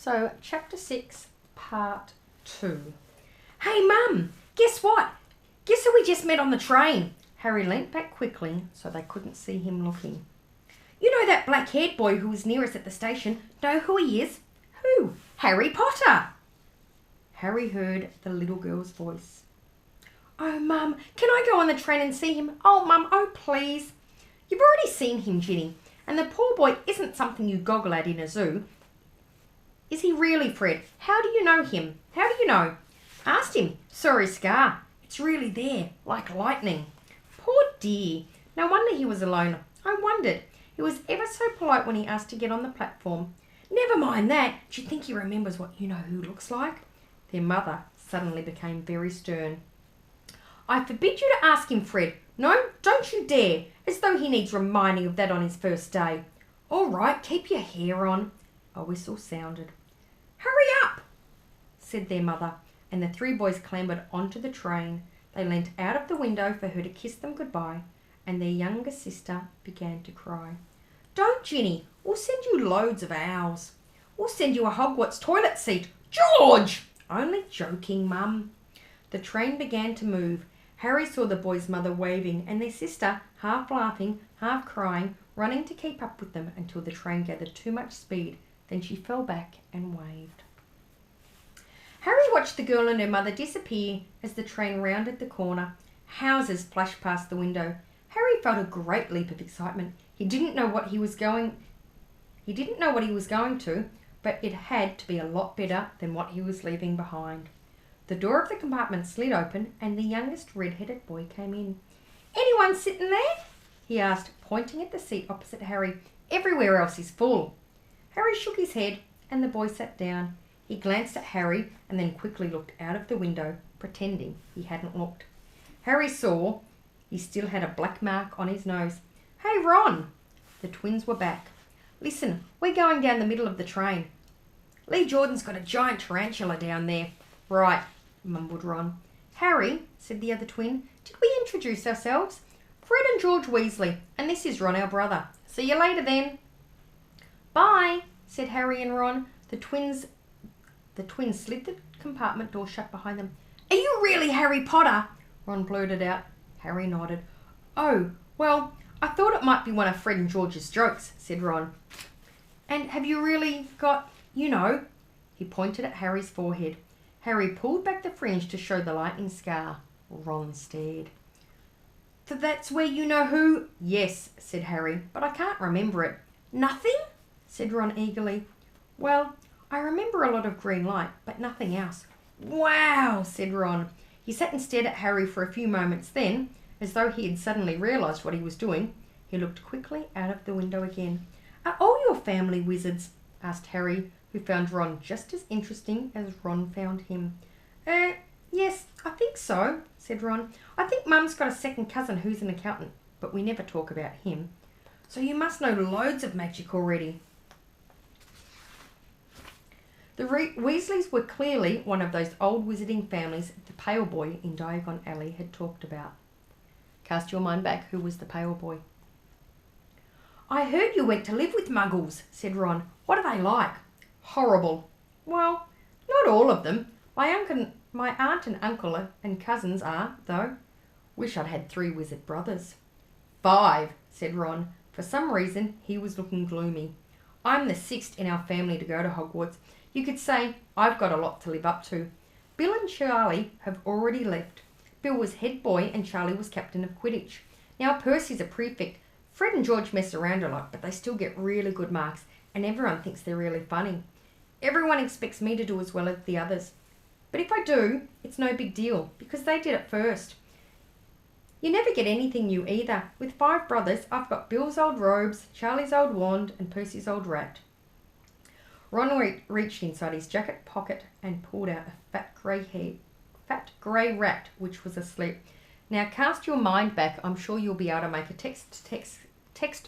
So, Chapter 6, Part 2. Hey, Mum, guess what? Guess who we just met on the train? Harry leant back quickly so they couldn't see him looking. You know that black-haired boy who was near us at the station? Know who he is? Who? Harry Potter! Harry heard the little girl's voice. Oh, Mum, can I go on the train and see him? Oh, Mum, oh, please. You've already seen him, Ginny, and the poor boy isn't something you goggle at in a zoo. Is he really, Fred? How do you know him? How do you know? Asked him. Saw his scar. It's really there, like lightning. Poor dear. No wonder he was alone. I wondered. He was ever so polite when he asked to get on the platform. Never mind that. Do you think he remembers what you-know-who looks like? Their mother suddenly became very stern. I forbid you to ask him, Fred. No, don't you dare. As though he needs reminding of that on his first day. All right, keep your hair on. A whistle sounded. Hurry up, said their mother, and the three boys clambered onto the train. They leant out of the window for her to kiss them goodbye, and their younger sister began to cry. Don't, Ginny. We'll send you loads of owls. We'll send you a Hogwarts toilet seat. George! Only joking, Mum. The train began to move. Harry saw the boys' mother waving, and their sister, half laughing, half crying, running to keep up with them until the train gathered too much speed. Then she fell back and waved. Harry watched the girl and her mother disappear as the train rounded the corner. Houses flashed past the window. Harry felt a great leap of excitement. He didn't know what he was going to, but it had to be a lot better than what he was leaving behind. The door of the compartment slid open and the youngest red-headed boy came in. Anyone sitting there? He asked, pointing at the seat opposite Harry. Everywhere else is full. Harry shook his head and the boy sat down. He glanced at Harry and then quickly looked out of the window, pretending he hadn't looked. Harry saw he still had a black mark on his nose. Hey, Ron! The twins were back. Listen, we're going down the middle of the train. Lee Jordan's got a giant tarantula down there. Right, mumbled Ron. Harry, said the other twin, did we introduce ourselves? Fred and George Weasley, and this is Ron, our brother. See you later then. Bye, said Harry and Ron. The twins slid the compartment door shut behind them. Are you really Harry Potter? Ron blurted out. Harry nodded. Oh, well, I thought it might be one of Fred and George's jokes, said Ron. And have you really got, you know? He pointed at Harry's forehead. Harry pulled back the fringe to show the lightning scar. Ron stared. So that's where you know who? Yes, said Harry, but I can't remember it. Nothing? Said Ron eagerly. Well, I remember a lot of green light, but nothing else. Wow, said Ron. He sat and stared at Harry for a few moments. Then, as though he had suddenly realised what he was doing, he looked quickly out of the window again. Are all your family wizards? Asked Harry, who found Ron just as interesting as Ron found him. Yes, I think so, said Ron. I think Mum's got a second cousin who's an accountant, but we never talk about him. So you must know loads of magic already. The Weasleys were clearly one of those old wizarding families the pale boy in Diagon Alley had talked about. Cast your mind back. Who was the pale boy? I heard you went to live with muggles, said Ron. What are they like? Horrible. Well, not all of them. My aunt and uncle and cousins are, though. Wish I'd had 3 wizard brothers. 5, said Ron. For some reason, he was looking gloomy. I'm the 6th in our family to go to Hogwarts. You could say I've got a lot to live up to. Bill and Charlie have already left. Bill was head boy and Charlie was captain of Quidditch. Now Percy's a prefect. Fred and George mess around a lot, but they still get really good marks, and everyone thinks they're really funny. Everyone expects me to do as well as the others. But if I do, it's no big deal, because they did it first. You never get anything new either. With 5 brothers, I've got Bill's old robes, Charlie's old wand, and Percy's old rat. Ron reached inside his jacket pocket and pulled out a fat grey rat which was asleep. Now cast your mind back. I'm sure you'll be able to make a text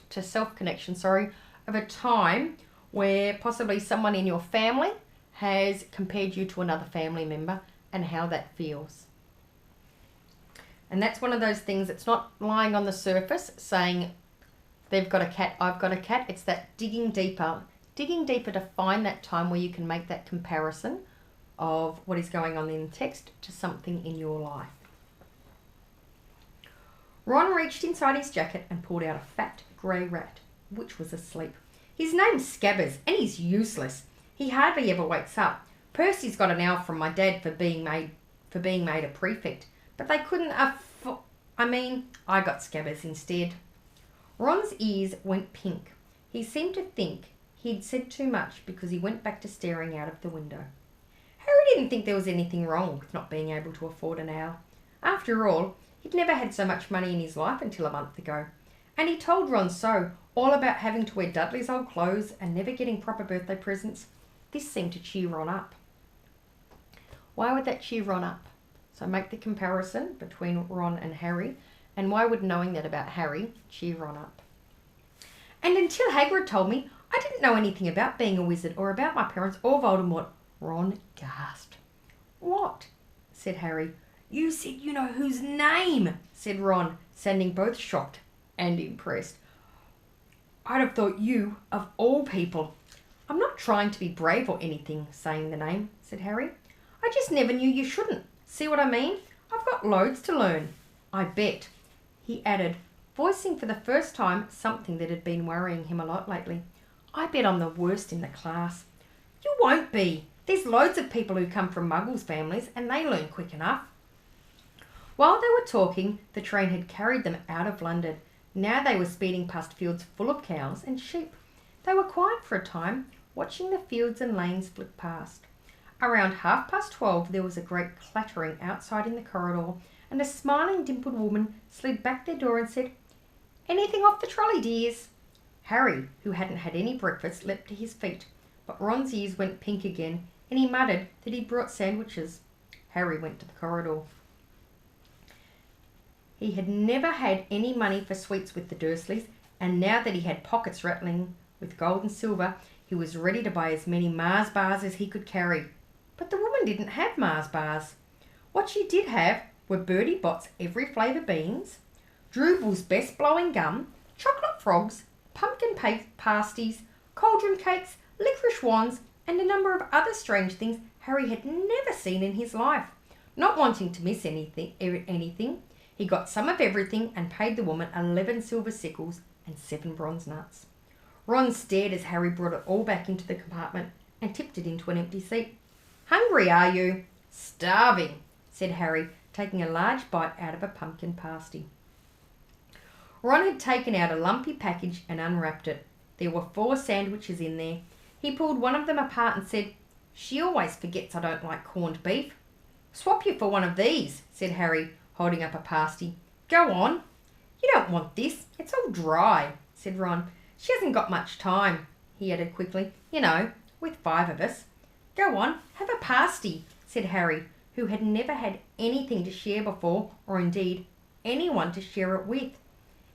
to self connection, of a time where possibly someone in your family has compared you to another family member and how that feels. And that's one of those things that's not lying on the surface saying they've got a cat, I've got a cat. It's that digging deeper, digging deeper to find that time where you can make that comparison of what is going on in the text to something in your life. Ron reached inside his jacket and pulled out a fat grey rat, which was asleep. His name's Scabbers, and he's useless. He hardly ever wakes up. Percy's got an owl from my dad for being made a prefect, but they couldn't I got Scabbers instead. Ron's ears went pink. He seemed to think he'd said too much because he went back to staring out of the window. Harry didn't think there was anything wrong with not being able to afford an owl. After all, he'd never had so much money in his life until a month ago. And he told Ron so, all about having to wear Dudley's old clothes and never getting proper birthday presents. This seemed to cheer Ron up. Why would that cheer Ron up? So make the comparison between Ron and Harry, and why would knowing that about Harry cheer Ron up? And until Hagrid told me, I didn't know anything about being a wizard or about my parents or Voldemort. Ron gasped. What? Said Harry. You said you know whose name, said Ron, sounding both shocked and impressed. I'd have thought you, of all people. I'm not trying to be brave or anything, saying the name, said Harry. I just never knew you shouldn't. See what I mean? I've got loads to learn. I bet, he added, voicing for the first time something that had been worrying him a lot lately. I bet I'm the worst in the class. You won't be. There's loads of people who come from Muggles families and they learn quick enough. While they were talking, the train had carried them out of London. Now they were speeding past fields full of cows and sheep. They were quiet for a time, watching the fields and lanes flit past. Around 12:30 there was a great clattering outside in the corridor, and a smiling, dimpled woman slid back their door and said, Anything off the trolley, dears? Harry, who hadn't had any breakfast, leapt to his feet, but Ron's ears went pink again, and he muttered that he'd brought sandwiches. Harry went to the corridor. He had never had any money for sweets with the Dursleys, and now that he had pockets rattling with gold and silver, he was ready to buy as many Mars bars as he could carry. But the woman didn't have Mars bars. What she did have were Bertie Bott's every flavour beans, Drubel's best blowing gum, chocolate frogs, pumpkin pasties, cauldron cakes, licorice wands, and a number of other strange things Harry had never seen in his life. Not wanting to miss anything, he got some of everything and paid the woman 11 silver sickles and 7 bronze nuts. Ron stared as Harry brought it all back into the compartment and tipped it into an empty seat. Hungry, are you? Starving, said Harry, taking a large bite out of a pumpkin pasty. Ron had taken out a lumpy package and unwrapped it. There were 4 sandwiches in there. He pulled one of them apart and said, She always forgets I don't like corned beef. Swap you for one of these, said Harry, holding up a pasty. Go on. You don't want this. It's all dry, said Ron. She hasn't got much time, he added quickly. You know, with 5 of us. Go on, have a pasty, said Harry, who had never had anything to share before, or indeed anyone to share it with.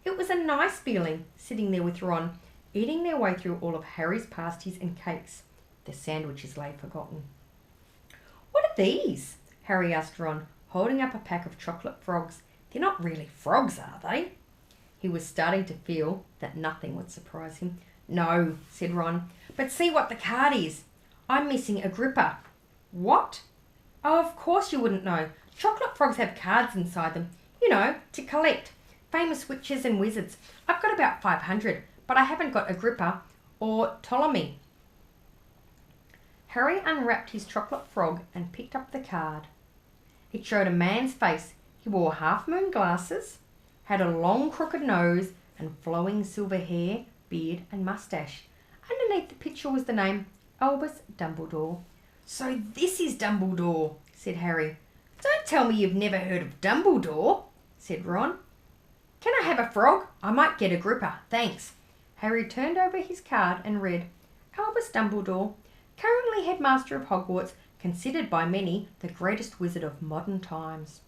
It was a nice feeling, sitting there with Ron, eating their way through all of Harry's pasties and cakes. The sandwiches lay forgotten. What are these? Harry asked Ron, holding up a pack of chocolate frogs. They're not really frogs, are they? He was starting to feel that nothing would surprise him. No, said Ron, but see what the card is. I'm missing Agrippa. What? Oh, of course you wouldn't know. Chocolate frogs have cards inside them, you know, to collect. Famous witches and wizards. I've got about 500, but I haven't got Agrippa or Ptolemy. Harry unwrapped his chocolate frog and picked up the card. It showed a man's face. He wore half-moon glasses, had a long crooked nose and flowing silver hair, beard and moustache. Underneath the picture was the name Albus Dumbledore. So this is Dumbledore, said Harry. Don't tell me you've never heard of Dumbledore, said Ron. Can I have a frog? I might get Agrippa, thanks. Harry turned over his card and read, Albus Dumbledore, currently headmaster of Hogwarts, considered by many the greatest wizard of modern times.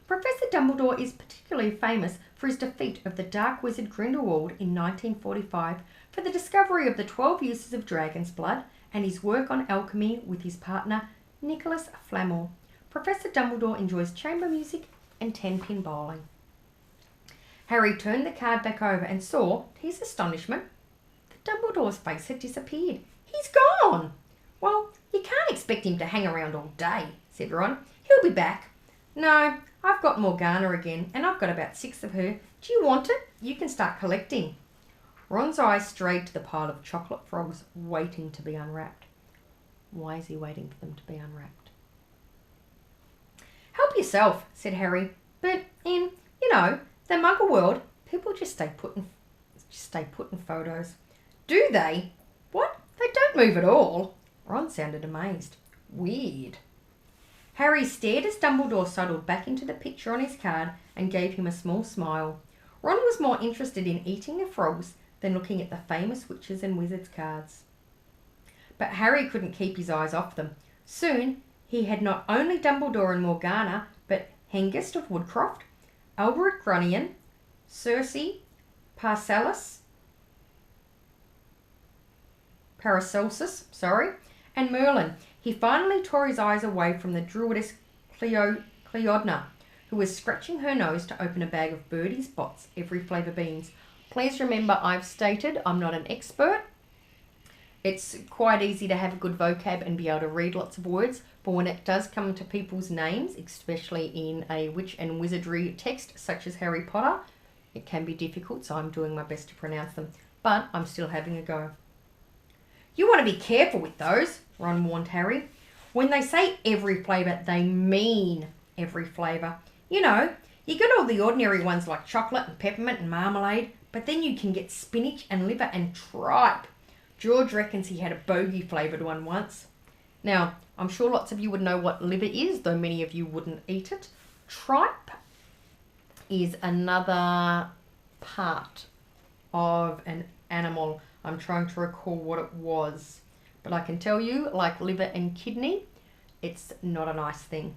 Professor Dumbledore is particularly famous for his defeat of the dark wizard Grindelwald in 1945, for the discovery of the 12 uses of dragon's blood, and his work on alchemy with his partner Nicholas Flamel. Professor Dumbledore enjoys chamber music and 10-pin bowling. Harry turned the card back over and saw, to his astonishment, the Dumbledore's face had disappeared. "He's gone!" "Well, you can't expect him to hang around all day," said Ron. "He'll be back." "No, I've got Morgana again, and I've got about 6 of her. Do you want it? You can start collecting." Ron's eyes strayed to the pile of chocolate frogs waiting to be unwrapped. Why is he waiting for them to be unwrapped? "Help yourself," said Harry. "But in, the Muggle world, people just stay put in photos." "Do they? What? They don't move at all?" Ron sounded amazed. "Weird." Harry stared as Dumbledore sidled back into the picture on his card and gave him a small smile. Ron was more interested in eating the frogs than looking at the famous witches and wizards cards. But Harry couldn't keep his eyes off them. Soon he had not only Dumbledore and Morgana, but Hengist of Woodcroft, Alberic Grunion, Circe, Paracelsus, and Merlin. He finally tore his eyes away from the druidess Cleodna, who was scratching her nose to open a bag of Birdie's Bots every flavour beans. Please remember, I've stated I'm not an expert. It's quite easy to have a good vocab and be able to read lots of words, but when it does come to people's names, especially in a witch and wizardry text such as Harry Potter, it can be difficult, so I'm doing my best to pronounce them, but I'm still having a go. "You want to be careful with those," Ron warned Harry. "When they say every flavour, they mean every flavour. You get all the ordinary ones like chocolate and peppermint and marmalade, but then you can get spinach and liver and tripe. George reckons he had a bogey flavoured one once." Now, I'm sure lots of you would know what liver is, though many of you wouldn't eat it. Tripe is another part of an animal. I'm trying to recall what it was. But I can tell you, like liver and kidney, it's not a nice thing.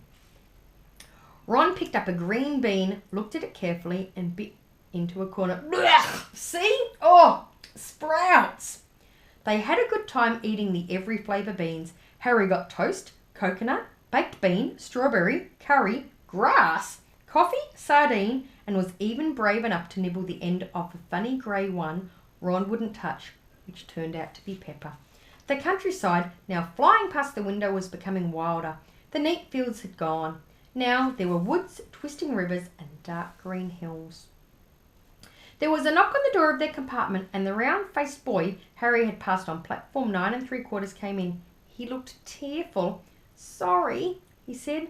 Ron picked up a green bean, looked at it carefully, and bit into a corner. "Blech! See? Oh, sprouts!" They had a good time eating the every flavour beans. Harry got toast, coconut, baked bean, strawberry, curry, grass, coffee, sardine, and was even brave enough to nibble the end off a funny grey one Ron wouldn't touch, which turned out to be pepper. The countryside, now flying past the window, was becoming wilder. The neat fields had gone. Now there were woods, twisting rivers, and dark green hills. There was a knock on the door of their compartment, and the round-faced boy Harry had passed on platform 9 3/4 came in. He looked tearful. "Sorry," he said,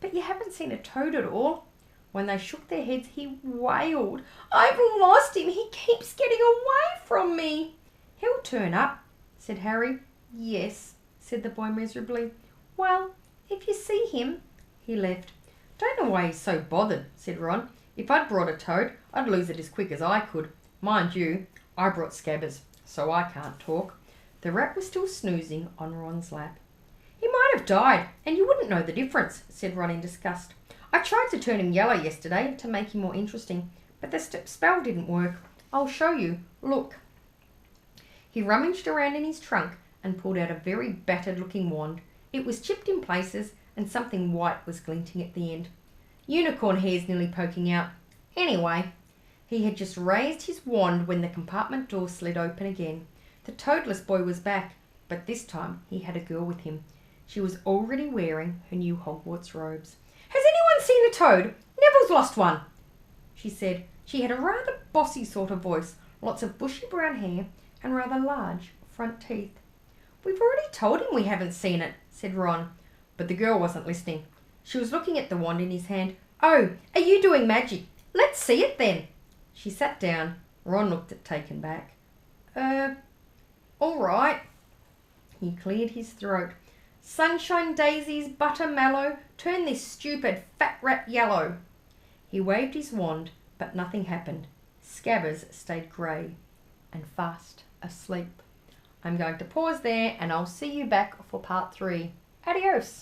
"but you haven't seen a toad at all." When they shook their heads, he wailed, "I've lost him. He keeps getting away from me." "He'll turn up," said Harry. "Yes," said the boy miserably. "Well, if you see him." He left. "Don't know why he's so bothered," said Ron. "If I'd brought a toad, I'd lose it as quick as I could. Mind you, I brought Scabbers, so I can't talk." The rat was still snoozing on Ron's lap. "He might have died, and you wouldn't know the difference," said Ron in disgust. "I tried to turn him yellow yesterday to make him more interesting, but the spell didn't work. I'll show you. Look." He rummaged around in his trunk and pulled out a very battered-looking wand. It was chipped in places, and something white was glinting at the end. Unicorn hairs nearly poking out. Anyway, he had just raised his wand when the compartment door slid open again. The toadless boy was back, but this time he had a girl with him. She was already wearing her new Hogwarts robes. "Has anyone seen a toad? Neville's lost one," she said. She had a rather bossy sort of voice, lots of bushy brown hair, and rather large front teeth. "We've already told him we haven't seen it," said Ron. But the girl wasn't listening. She was looking at the wand in his hand. "Oh, are you doing magic? Let's see it then." She sat down. Ron looked taken back. All right." He cleared his throat. "Sunshine daisies, butter mallow, turn this stupid fat rat yellow." He waved his wand, but nothing happened. Scabbers stayed grey and fast asleep. I'm going to pause there, and I'll see you back for part 3. Adios.